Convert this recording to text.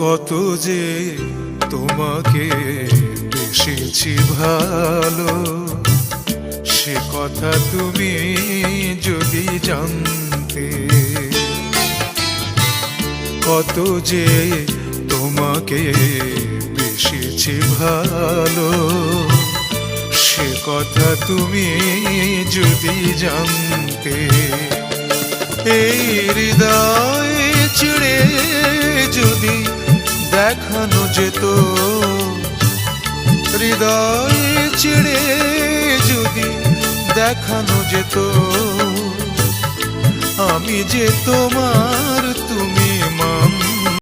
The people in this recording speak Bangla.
কত যে তোমাকে বেসেছি ভালো, সে কথা তুমি যদি জানতে। কত যে তোমাকে বেসেছি ভালো, সে কথা তুমি যদি জানতে। এই হৃদয় ছিঁড়ে যদি দেখানো যেত, হৃদয় ছিঁড়ে যদি দেখানো যেত, আমি যে তোমার তুমি